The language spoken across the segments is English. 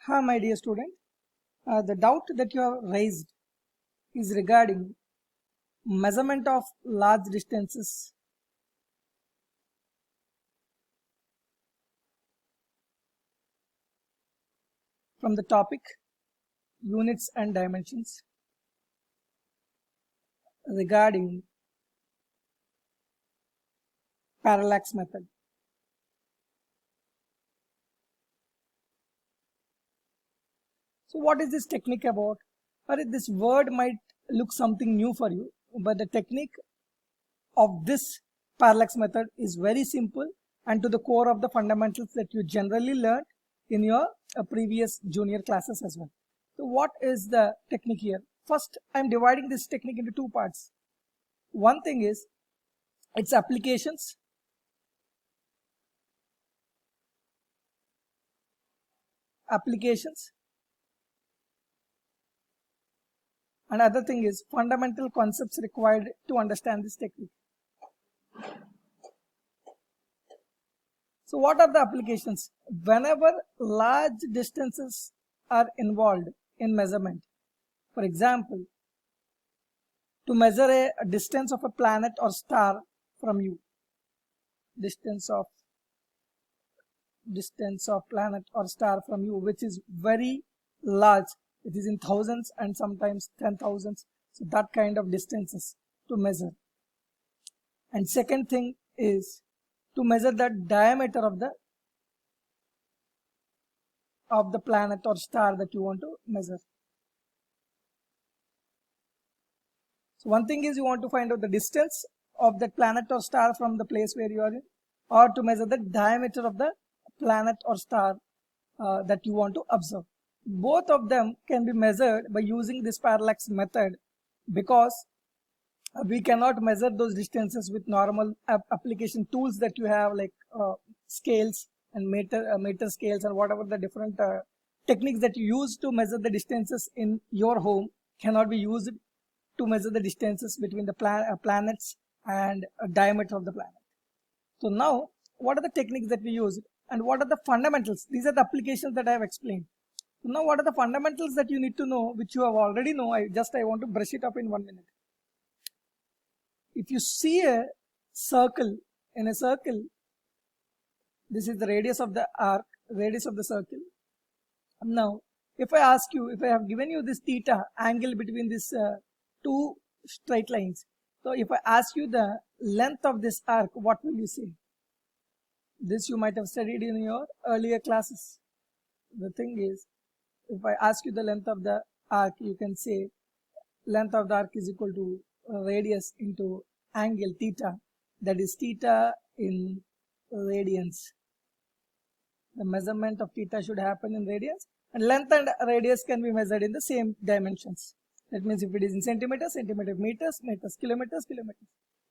Hi, my dear student. The doubt that you have raised is regarding measurement of large distances. From the topic units and dimensions regarding parallax method. So what is this technique about? Or this word might look something new for you, but the technique of this parallax method is very simple and to the core of the fundamentals that you generally learned in your previous junior classes as well. So what is the technique here? First, I'm dividing this technique into two parts. One thing is its applications. Another thing is fundamental concepts required to understand this technique. So what are the applications? Whenever large distances are involved in measurement, for example, to measure a distance of a planet or star from you, distance of planet or star from you, which is very large, it is in thousands and sometimes 10,000s, so that kind of distances to measure. And second thing is to measure the diameter of the planet or star that you want to measure. So one thing is you want to find out the distance of that planet or star from the place where you are in, or to measure the diameter of the planet or star that you want to observe. Both of them can be measured by using this parallax method, because we cannot measure those distances with normal application tools that you have, like scales and meter scales and whatever the different techniques that you use to measure the distances in your home cannot be used to measure the distances between the planets and diameter of the planet. So now, what are the techniques that we use and what are the fundamentals? These are the applications that I have explained. So now, what are the fundamentals that you need to know, which you have already know? I want to brush it up in 1 minute. If you see a circle, in a circle, this is the radius of the arc, radius of the circle. Now, if I ask you, if I have given you this theta angle between these two straight lines, so if I ask you the length of this arc, what will you say? This you might have studied in your earlier classes. The thing is, if I ask you the length of the arc, you can say length of the arc is equal to radius into angle theta, that is theta in radians. The measurement of theta should happen in radians, and length and radius can be measured in the same dimensions. That means if it is in centimeters, meters, kilometers.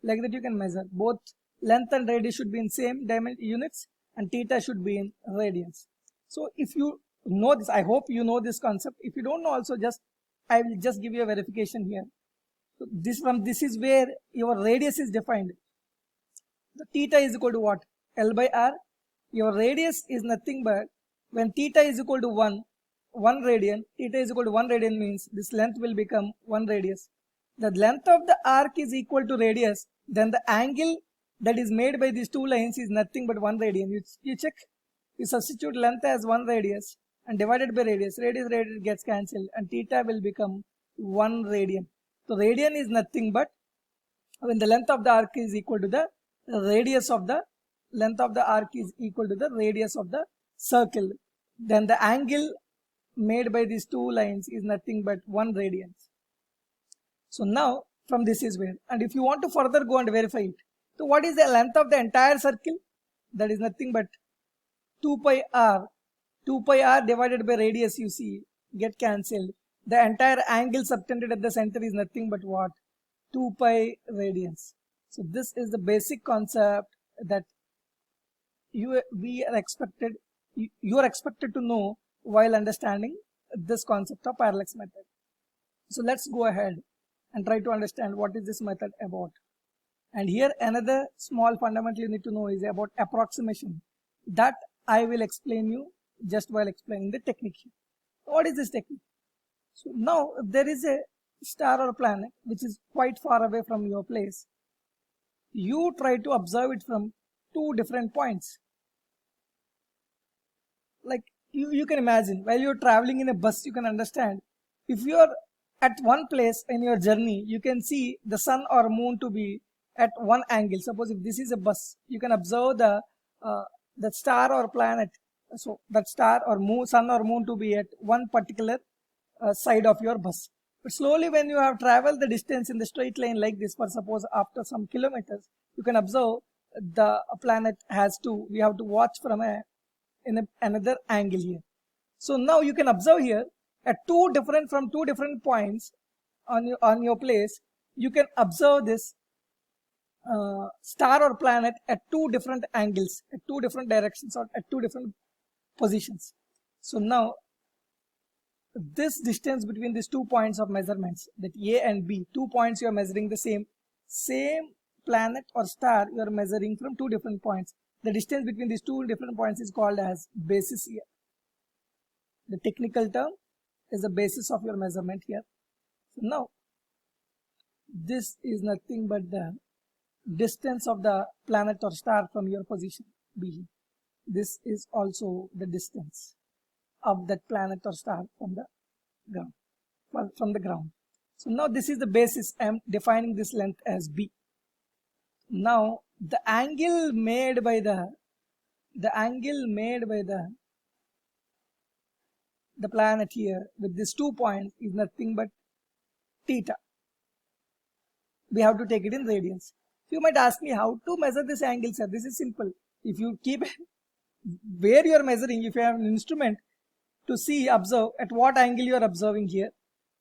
Like that you can measure. Both length and radius should be in same units and theta should be in radians. So if you know this, I hope you know this concept. If you don't know also, I will just give you a verification here. So this is where your radius is defined. The theta is equal to what? L by R. Your radius is nothing but, when theta is equal to 1 radian, theta is equal to 1 radian means this length will become 1 radius. The length of the arc is equal to radius, then the angle that is made by these two lines is nothing but 1 radian. You check, you substitute length as 1 radius and divided by radius gets cancelled and theta will become 1 radian. So radian is nothing but when the length of the arc is equal to the radius of the radius of the circle, then the angle made by these two lines is nothing but 1 radian. So now from this is where, and if you want to further go and verify it, so what is the length of the entire circle? That is nothing but 2 pi r. 2 pi r divided by radius, you see, get cancelled. The entire angle subtended at the center is nothing but what? 2 pi radians. So this is the basic concept that you are expected to know while understanding this concept of parallax method. So let's go ahead and try to understand what is this method about. And here another small fundamental you need to know is about approximation. That I will explain you just while explaining the technique here. What is this technique? So now if there is a star or planet which is quite far away from your place, you try to observe it from two different points. Like you can imagine while you're traveling in a bus, you can understand if you're at one place in your journey, you can see the sun or moon to be at one angle. Suppose if this is a bus, you can observe the star or planet, so that star or moon, sun or moon to be at one particular side of your bus. But slowly when you have traveled the distance in the straight line like this, for suppose after some kilometers, you can observe the planet has to, we have to watch from another angle here. So now you can observe here at from two different points on your place, you can observe this star or planet at two different angles, at two different directions, or at two different positions. So now this distance between these 2 points of measurements, that A and B, 2 points you are measuring the same planet or star you are measuring from two different points. The distance between these two different points is called as basis here. The technical term is the basis of your measurement here. So now this is nothing but the distance of the planet or star from your position B. This is also the distance of that planet or star from the ground. So now this is the basis. I am defining this length as B. Now the angle made by the planet here with these 2 points is nothing but theta. We have to take it in radians. You might ask me how to measure this angle, sir. This is simple. If you keep where you are measuring, if you have an instrument to see, observe at what angle you are observing here.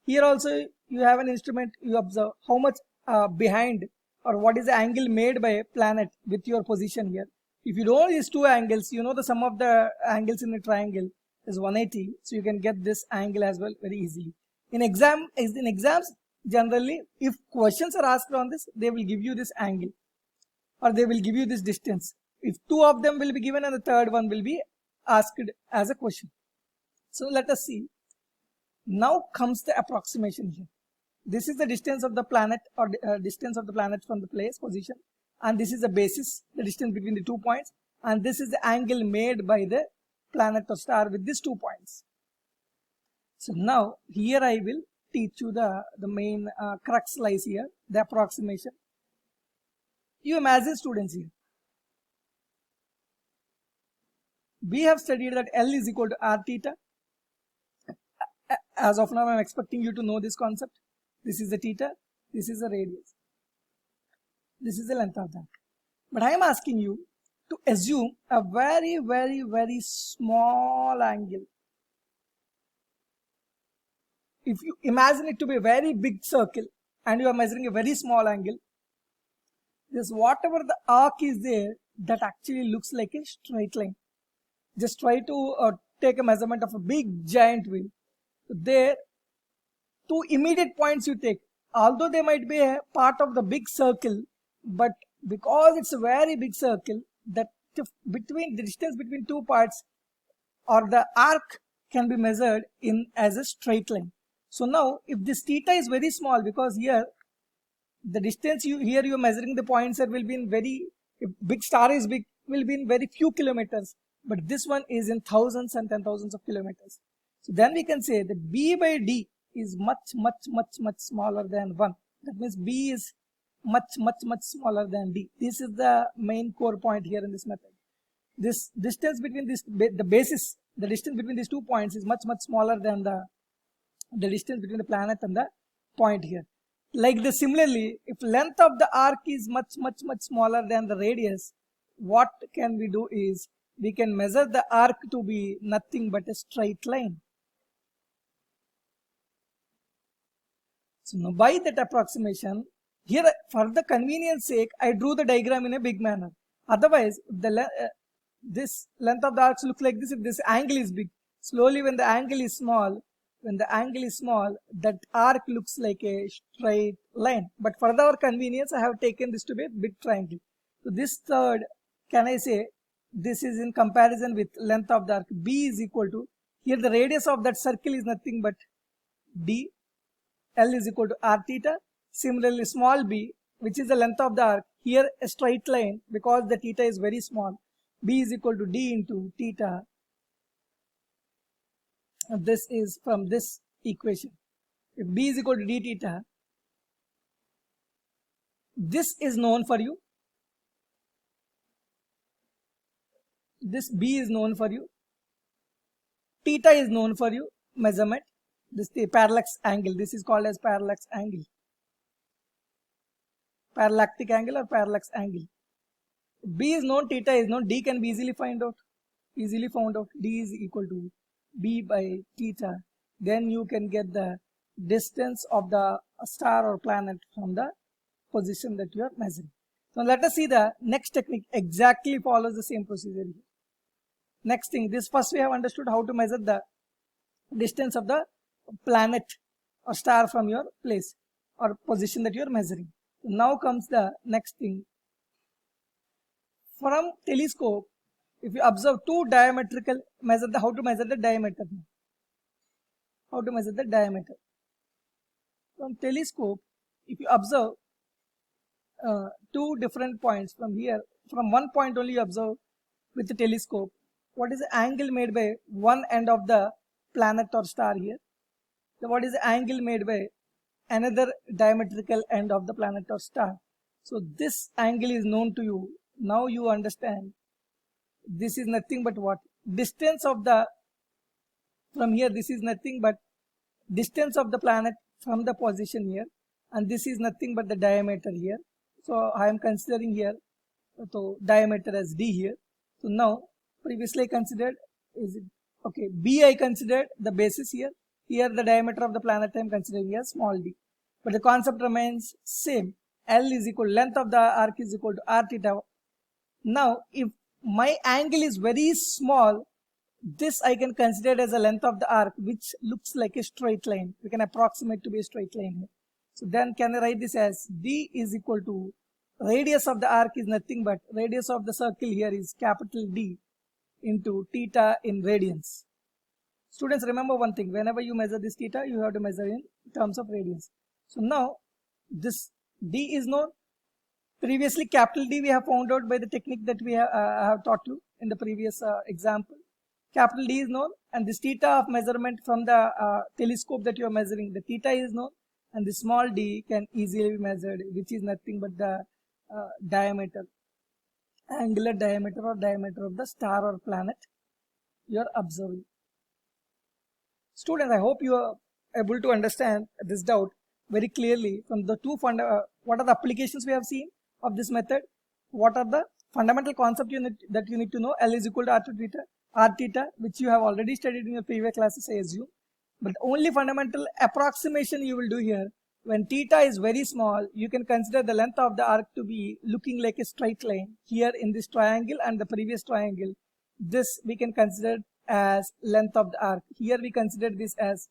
Here also you have an instrument, you observe how much behind, or what is the angle made by a planet with your position here. If you know these two angles, you know the sum of the angles in a triangle is 180. So you can get this angle as well very easily. In exams, generally, if questions are asked on this, they will give you this angle, or they will give you this distance. If two of them will be given and the third one will be asked as a question. So let us see. Now comes the approximation here. This is the distance of the planet, or distance of the planet from the place position, and this is the basis, the distance between the 2 points, and this is the angle made by the planet or star with these 2 points. So now here I will teach you the main crux lies here, the approximation. You imagine, students, here we have studied that L is equal to R theta. As of now, I am expecting you to know this concept. This is the theta, this is the radius, this is the length of that. But I am asking you to assume a very, very, very small angle. If you imagine it to be a very big circle and you are measuring a very small angle, this whatever the arc is there, that actually looks like a straight line. Just try to take a measurement of a big giant wheel. There, two immediate points you take, although they might be a part of the big circle, but because it's a very big circle, that between the distance between 2 parts or the arc can be measured in as a straight line. So now if this theta is very small, because here the distance you are measuring the points will be in very, if big star is big, will be in very few kilometers, but this one is in thousands and 10,000s of kilometers. So then we can say that B by D is much smaller than 1. That means B is much smaller than D. This is the main core point here in this method. This distance between the basis, the distance between these 2 points is much smaller than the distance between the planet and the point here. Like this, similarly, if length of the arc is much smaller than the radius, what can we do is we can measure the arc to be nothing but a straight line. So now by that approximation, here for the convenience sake, I drew the diagram in a big manner. Otherwise, this length of the arcs look like this if this angle is big. Slowly when the angle is small, that arc looks like a straight line. But for our convenience, I have taken this to be a big triangle. So this third, can I say, this is in comparison with length of the arc. B is equal to, here the radius of that circle is nothing but d. L is equal to r theta. Similarly, small b, which is the length of the arc, here a straight line, because the theta is very small, b is equal to d into theta. This is from this equation. If b is equal to d theta, this is known for you. This b is known for you. Theta is known for you, measurement. This is the parallax angle. This is called as parallax angle. Parallactic angle or parallax angle. B is known, theta is known, d can be easily found out. D is equal to b by theta. Then you can get the distance of the star or planet from the position that you are measuring. So let us see the next technique exactly follows the same procedure here. Next thing, this first we have understood how to measure the distance of the planet or star from your place or position that you are measuring. Now comes the next thing. From telescope, if you observe two diametrical, how to measure the diameter. How to measure the diameter. From telescope, if you observe two different points from here, from one point only you observe with the telescope, what is the angle made by one end of the planet or star here? What is the angle made by another diametrical end of the planet or star? So this angle is known to you. Now you understand this is nothing but what? Distance of the, from here this is nothing but distance of the planet from the position here, and this is nothing but the diameter here. So I am considering here so diameter as d here. So now previously I considered, is it okay, b I considered the basis here. Here the diameter of the planet I am considering here small d, but the concept remains same. L is equal, length of the arc is equal to r theta. Now if my angle is very small, this I can consider as a length of the arc which looks like a straight line. We can approximate to be a straight line here. So then can I write this as d is equal to, radius of the arc is nothing but, radius of the circle here is capital D into theta in radians. Students, remember one thing, whenever you measure this theta, you have to measure in terms of radians. So now this d is known. Previously capital D we have found out by the technique that we have taught you in the previous example. Capital D is known, and this theta of measurement from the telescope that you are measuring, the theta is known, and the small d can easily be measured, which is nothing but the diameter, angular diameter or diameter of the star or planet you are observing. Students, I hope you are able to understand this doubt very clearly from the two what are the applications we have seen of this method, what are the fundamental concept that you need to know. L is equal to r theta, which you have already studied in your previous classes, I assume. But only fundamental approximation you will do here, when theta is very small, you can consider the length of the arc to be looking like a straight line here in this triangle and the previous triangle. This we can consider as length of the arc. Here we consider this as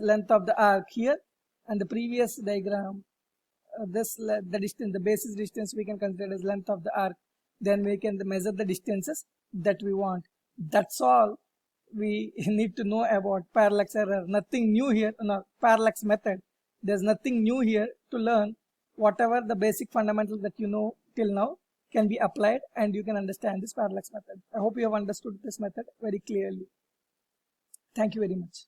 length of the arc here, and the previous diagram, the distance, the basis distance we can consider as length of the arc. Then we can measure the distances that we want. That's all we need to know about parallax error. Nothing new here, no, parallax method. There's nothing new here to learn. Whatever the basic fundamentals that you know till now can be applied, and you can understand this parallax method. I hope you have understood this method very clearly. Thank you very much.